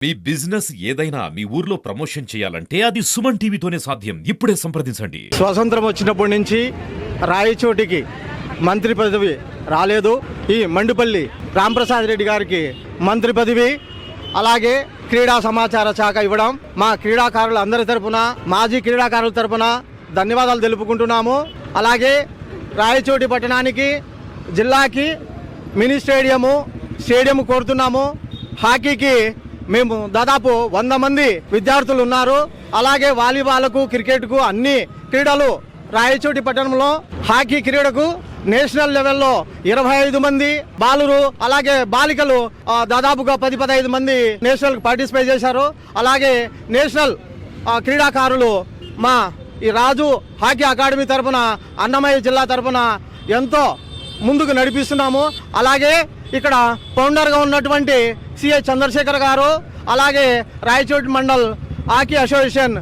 మీ business ఏదైనా మీ ఊర్లో promotion చేయాలంటే అది సుమన్ టీవీతోనే సాధ్యం. ఇప్పుడే సంప్రదించండి. స్వాతంత్రం వచ్చినప్పటి నుంచి రాయచోటికి మంత్రి పదవి రాలేదు. ఈ మండిపల్లి రాంప్రసాద్ రెడ్డి గారికి మంత్రి పదవి, అలాగే క్రీడా సమాచార శాఖ ఇవ్వడం మా క్రీడాకారులు అందరి తరపున, మాజీ క్రీడాకారుల తరపున ధన్యవాదాలు తెలుపుకుంటున్నాము. అలాగే రాయచోటి పట్టణానికి, జిల్లాకి మినీ స్టేడియం కోరుతున్నాము. హాకీకి మేము దాదాపు 100 మంది విద్యార్థులు ఉన్నారు. అలాగే వాలీబాల్కు, క్రికెట్కు అన్ని క్రీడలు రాయచోటి పట్టణంలో హాకీ క్రీడకు నేషనల్ లెవెల్లో 25 మంది బాలురు, అలాగే బాలికలు దాదాపుగా 10-15 మంది నేషనల్ పార్టిసిపేట్ చేశారు. అలాగే నేషనల్ క్రీడాకారులు మా ఈ రాజు హాకీ అకాడమీ తరఫున, అన్నమయ్య జిల్లా తరఫున ఎంతో ముందుకు నడిపిస్తున్నాము. అలాగే ఇక్కడ ఫౌండర్గా ఉన్నటువంటి సిఐ చంద్రశేఖర్ గారు, అలాగే రాయచోటి మండల్ హాకీ అసోసియేషన్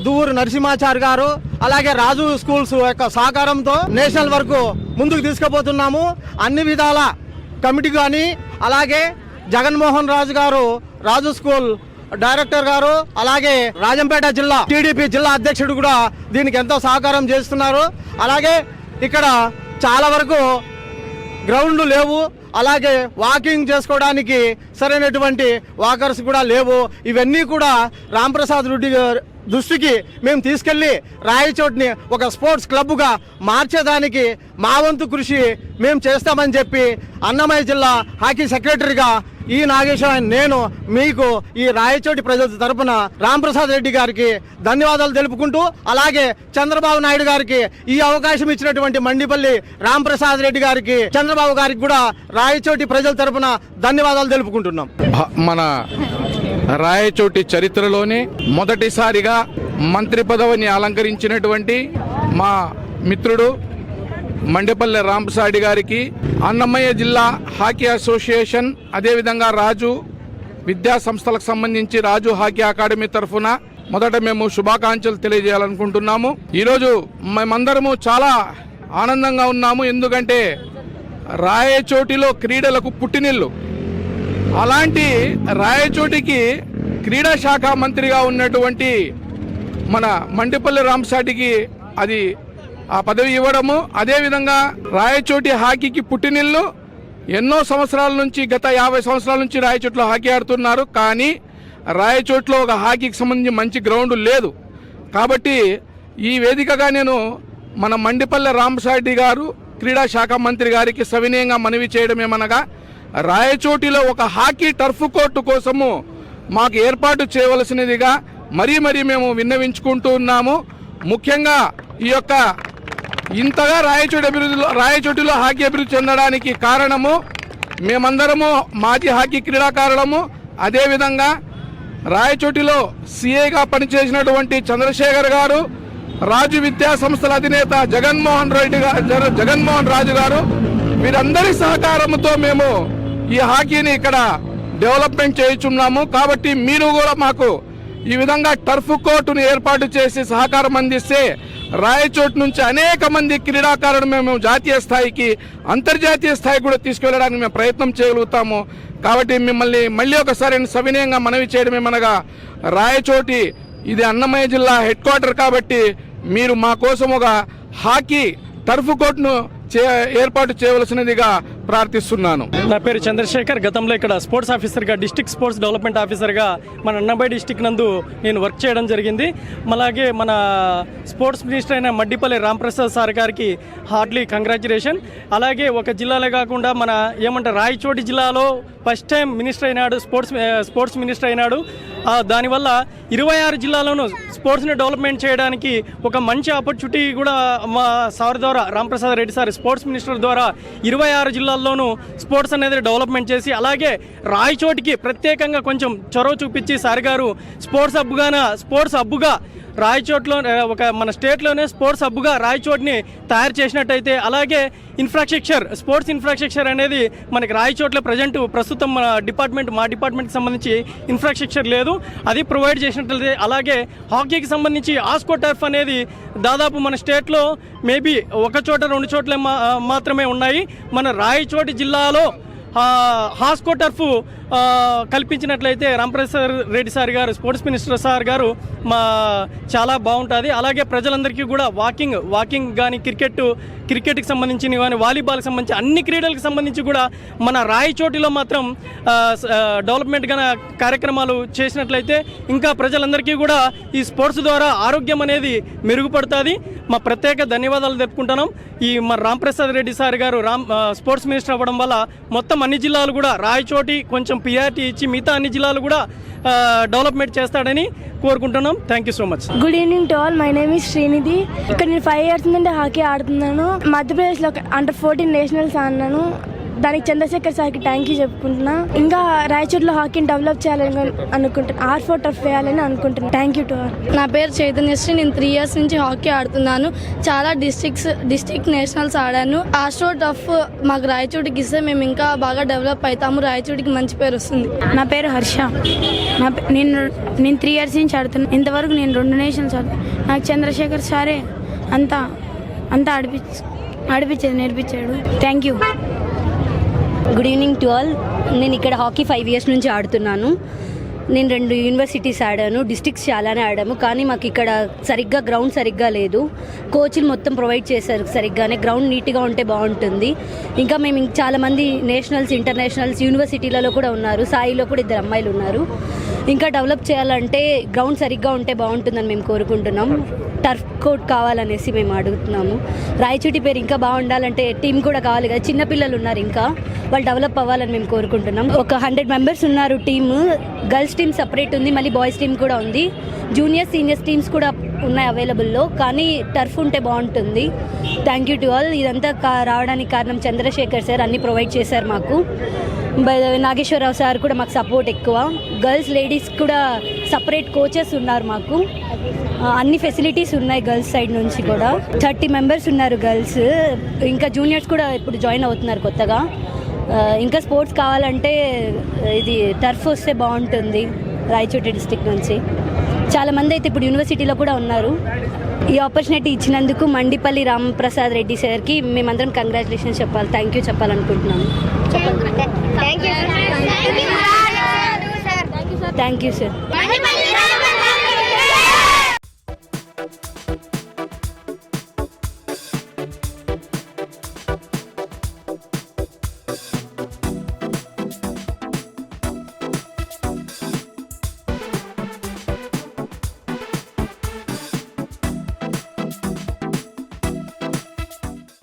దువ్వూరు నరసింహాచారి గారు, అలాగే రాజు స్కూల్స్ యొక్క సహకారంతో నేషనల్ వరకు ముందుకు తీసుకుపోతున్నాము. అన్ని విధాల కమిటీ కానీ, అలాగే జగన్మోహన్ రాజు గారు, రాజు స్కూల్ డైరెక్టర్ గారు, అలాగే రాజంపేట జిల్లా టీడీపీ జిల్లా అధ్యక్షుడు కూడా దీనికి ఎంతో సహకారం చేస్తున్నారు. అలాగే ఇక్కడ చాలా వరకు గ్రౌండ్లు లేవు, అలాగే వాకింగ్ చేసుకోవడానికి సరైనటువంటి వాకర్స్ కూడా లేవు. ఇవన్నీ కూడా రాంప్రసాద్ రెడ్డి దృష్టికి మేము తీసుకెళ్లి రాయచోటిని ఒక స్పోర్ట్స్ క్లబ్గా మార్చేదానికి మా వంతు కృషి మేము చేస్తామని చెప్పి అన్నమయ్య జిల్లా హాకీ సెక్రటరీగా ఈ నాగేశ్వరరావు నేను మీకు ఈ రాయచోటి ప్రజల తరపున రాంప్రసాద్ రెడ్డి గారికి ధన్యవాదాలు తెలుపుకుంటూ, అలాగే చంద్రబాబు నాయుడు గారికి ఈ అవకాశం ఇచ్చినటువంటి మండిపల్లి రాంప్రసాద్ రెడ్డి గారికి, చంద్రబాబు గారికి కూడా రాయచోటి ప్రజల తరపున ధన్యవాదాలు తెలుపుకుంటున్నాం. మన రాయచోటి చరిత్రలోనే మొదటిసారిగా మంత్రి పదవిని అలంకరించినటువంటి మా మిత్రుడు మండపల్లి రాంప్రసాద్ గారికి, అన్నమయ్య జిల్లా హాకీ అసోసియేషన్, అదేవిధంగా రాజు విద్యా సంస్థలకు సంబంధించి రాజు హాకీ అకాడమీ తరఫున మొదట మేము శుభాకాంక్షలు తెలియజేయాలనుకుంటున్నాము. ఈరోజు మేమందరము చాలా ఆనందంగా ఉన్నాము. ఎందుకంటే రాయచోటిలో క్రీడలకు పుట్టినిల్లు. అలాంటి రాయచోటికి క్రీడా శాఖ మంత్రిగా ఉన్నటువంటి మన మండిపల్లి రాంప్రసాద్కి అది ఆ పదవి ఇవ్వడము, అదేవిధంగా రాయచోటి హాకీకి పుట్టినిల్లు. ఎన్నో సంవత్సరాల నుంచి, గత 50 సంవత్సరాల నుంచి రాయచోటిలో హాకీ ఆడుతున్నారు. కానీ రాయచోటిలో ఒక హాకీకి సంబంధించి మంచి గ్రౌండ్ లేదు. కాబట్టి ఈ వేదికగా నేను మన మండిపల్లి రాంప్రసాద్ గారు క్రీడా శాఖ మంత్రి గారికి సవినయంగా మనవి చేయడమేమనగా, రాయచోటిలో ఒక హాకీ టర్ఫ్ కోర్టు కోసము మాకు ఏర్పాటు చేయవలసినదిగా మరీ మేము ఉన్నాము. ముఖ్యంగా ఈ యొక్క ఇంతగా రాయచోటిలో హాకీ అభివృద్ధి చెందడానికి కారణము మేమందరము మాజీ హాకీ క్రీడాకారులము. అదేవిధంగా రాయచోటిలో సిఏగా పనిచేసినటువంటి చంద్రశేఖర్ గారు, రాజు విద్యా సంస్థల అధినేత జగన్మోహన్ రాజు గారు, వీరందరి సహకారంతో మేము ఈ హాకీని ఇక్కడ డెవలప్మెంట్ చేయించున్నాము. కాబట్టి మీరు కూడా మాకు ఈ విధంగా టర్ఫ్ కోర్టును ఏర్పాటు చేసి సహకారం అందిస్తే రాయచోటి నుంచి అనేక మంది క్రీడాకారులు మేము జాతీయ స్థాయికి, అంతర్జాతీయ స్థాయికి కూడా తీసుకెళ్లడానికి మేము ప్రయత్నం చేయగలుగుతాము. కాబట్టి మిమ్మల్ని మళ్ళీ ఒకసారి సవినయంగా మనవి చేయడమేమనగా, రాయచోటి ఇది అన్నమయ్య జిల్లా హెడ్ క్వార్టర్ కాబట్టి మీరు మా కోసం ఒక హాకీ టర్ఫ్ కోర్టును ఏర్పాటు చేయవలసినదిగా ప్రార్థిస్తున్నాను. నా పేరు చంద్రశేఖర్. గతంలో ఇక్కడ స్పోర్ట్స్ ఆఫీసర్గా, డిస్ట్రిక్ట్ స్పోర్ట్స్ డెవలప్మెంట్ ఆఫీసర్గా మన అన్నమయ్య డిస్టిక్ నందు నేను వర్క్ చేయడం జరిగింది. అలాగే మన స్పోర్ట్స్ మినిస్టర్ అయిన మండిపల్లి రాంప్రసాద్ సార్ గారికి హార్డ్లీ కంగ్రాచులేషన్. అలాగే ఒక జిల్లాలో కాకుండా మన రాయచోటి జిల్లాలో ఫస్ట్ టైం మినిస్టర్ అయినాడు, స్పోర్ట్స్ మినిస్టర్ అయినాడు. దానివల్ల 26 జిల్లాలోనూ స్పోర్ట్స్ని డెవలప్మెంట్ చేయడానికి ఒక మంచి ఆపర్చునిటీ కూడా మా సార్ ద్వారా, Ramprasad Reddy sir sports minister ద్వారా 26 జిల్లాల్లోనూ స్పోర్ట్స్ అనేది డెవలప్మెంట్ చేసి, అలాగే రాయచోటికి ప్రత్యేకంగా కొంచెం చొరవ చూపించి సార్ గారు స్పోర్ట్స్ హబ్బుగా రాయచోట్లో ఒక మన స్టేట్లోనే స్పోర్ట్స్ హబ్గా రాయచోటిని తయారు చేసినట్టయితే, అలాగే స్పోర్ట్స్ ఇన్ఫ్రాస్ట్రక్చర్ అనేది మనకి రాయచోట్లో ప్రస్తుతం మా డిపార్ట్మెంట్కి సంబంధించి ఇన్ఫ్రాస్ట్రక్చర్ లేదు, అది ప్రొవైడ్ చేసినట్లయితే, అలాగే హాకీకి సంబంధించి ఆస్కో టర్ఫ్ అనేది దాదాపు మన స్టేట్లో మేబీ 1 చోట 2 చోట్ల మాత్రమే ఉన్నాయి. మన రాయచోటి జిల్లాలో హాస్కో టర్ఫ్ కల్పించినట్లయితే రాంప్రసాద్ రెడ్డి సార్ గారు, స్పోర్ట్స్ మినిస్టర్ సార్ గారు చాలా బాగుంటుంది. అలాగే ప్రజలందరికీ కూడా వాకింగ్ కానీ క్రికెట్కి సంబంధించిన కానీ వాలీబాల్కి సంబంధించి అన్ని క్రీడలకు సంబంధించి కూడా మన రాయచోటిలో మాత్రం డెవలప్మెంట్ గా కార్యక్రమాలు చేసినట్లయితే ఇంకా ప్రజలందరికీ కూడా ఈ స్పోర్ట్స్ ద్వారా ఆరోగ్యం అనేది మెరుగుపడుతుంది. మా ప్రత్యేక ధన్యవాదాలు తెలుపుకుంటున్నాం. ఈ మన రాంప్రసాద్ రెడ్డి సార్ గారు స్పోర్ట్స్ మినిస్టర్ అవ్వడం వల్ల మొత్తం అన్ని జిల్లాలు కూడా రాయచోటి కొంచెం పిఆర్టీ ఇచ్చి మిగతా అన్ని జిల్లాలు కూడా డెవలప్మెంట్ చేస్తాడని కోరుకుంటున్నాం. Thank you so much. Good evening to all. My name is Srinidhi. ఇక్కడ నేను 5 years నుండి హాకీ ఆడుతున్నాను. మధ్యప్రదేశ్లో అండర్ 14 నేషనల్స్ ఆడినాను. దానికి చంద్రశేఖర్ సార్కి థ్యాంక్ యూ చెప్పుకుంటున్నా. ఇంకా రాయచూర్లో హాకీని డెవలప్ చేయాలని అనుకుంటున్నాను. R4 టర్ఫ్ వేయాలని అనుకుంటున్నాను. Thank you to all. నా పేరు చైతన్యశ్రీ. నేను 3 years నుంచి హాకీ ఆడుతున్నాను. చాలా డిస్ట్రిక్ట్ నేషనల్స్ ఆడాను. R4 టర్ఫ్ మాకు రాయచూటికి ఇస్తే మేము ఇంకా బాగా డెవలప్ అవుతాము. రాయచూటికి మంచి పేరు వస్తుంది. నా పేరు హర్ష. నేను 3 years నుంచి ఆడుతున్నాను. ఇంతవరకు నేను 2 నేషనల్స్ ఆడుతాను. నాకు చంద్రశేఖర్ సారే అంతా ఆడిపించేది నేర్పించాడు. Thank you. Good evening to all. నేను ఇక్కడ హాకీ 5 years నుంచి ఆడుతున్నాను. నేను 2 యూనివర్సిటీస్ ఆడాను. డిస్ట్రిక్ట్స్ చాలానే ఆడాము. కానీ మాకు ఇక్కడ గ్రౌండ్ సరిగ్గా లేదు. కోచ్లు మొత్తం ప్రొవైడ్ చేశారు సరిగ్గానే. గ్రౌండ్ నీట్గా ఉంటే బాగుంటుంది. ఇంకా మేము చాలామంది నేషనల్స్, ఇంటర్నేషనల్స్, యూనివర్సిటీలలో కూడా ఉన్నారు. సాయిలో కూడా 2 అమ్మాయిలు ఉన్నారు. ఇంకా డెవలప్ చేయాలంటే గ్రౌండ్ సరిగ్గా ఉంటే బాగుంటుందని మేము కోరుకుంటున్నాం. టర్ఫ్ కోర్ట్ కావాలనేసి మేము అడుగుతున్నాము. రాయచూటి పేరు ఇంకా బాగుండాలంటే టీం కూడా కావాలి కదా. చిన్నపిల్లలు ఉన్నారు, ఇంకా వాళ్ళు డెవలప్ అవ్వాలని మేము కోరుకుంటున్నాం. ఒక 100 members ఉన్నారు టీము. గర్ల్స్ టీమ్ సపరేట్ ఉంది, మళ్ళీ బాయ్స్ టీమ్ కూడా ఉంది. జూనియర్ సీనియర్స్ టీమ్స్ కూడా ఉన్నాయి అవైలబుల్లో. కానీ టర్ఫ్ ఉంటే బాగుంటుంది. Thank you to all. ఇదంతా రావడానికి కారణం చంద్రశేఖర్ సార్. అన్నీ ప్రొవైడ్ చేశారు మాకు. నాగేశ్వరరావు సార్ కూడా మాకు సపోర్ట్ ఎక్కువ. గర్ల్స్, లేడీస్ కూడా సపరేట్ కోచెస్ ఉన్నారు మాకు. అన్ని ఫెసిలిటీస్ ఉన్నాయి గర్ల్స్ సైడ్ నుంచి కూడా. 30 members ఉన్నారు గర్ల్స్. ఇంకా జూనియర్స్ కూడా ఇప్పుడు జాయిన్ అవుతున్నారు కొత్తగా. ఇంకా స్పోర్ట్స్ కావాలంటే ఇది టర్ఫ్ వస్తే బాగుంటుంది. రాయచోటి డిస్ట్రిక్ట్ నుంచి చాలామంది అయితే ఇప్పుడు యూనివర్సిటీలో కూడా ఉన్నారు. ఈ ఆపర్చునిటీ ఇచ్చినందుకు మండిపల్లి రాంప్రసాద్ రెడ్డి సార్కి మేమందరం కంగ్రాచులేషన్స్ చెప్పాలి, థ్యాంక్ యూ చెప్పాలనుకుంటున్నాము. Thank you sir.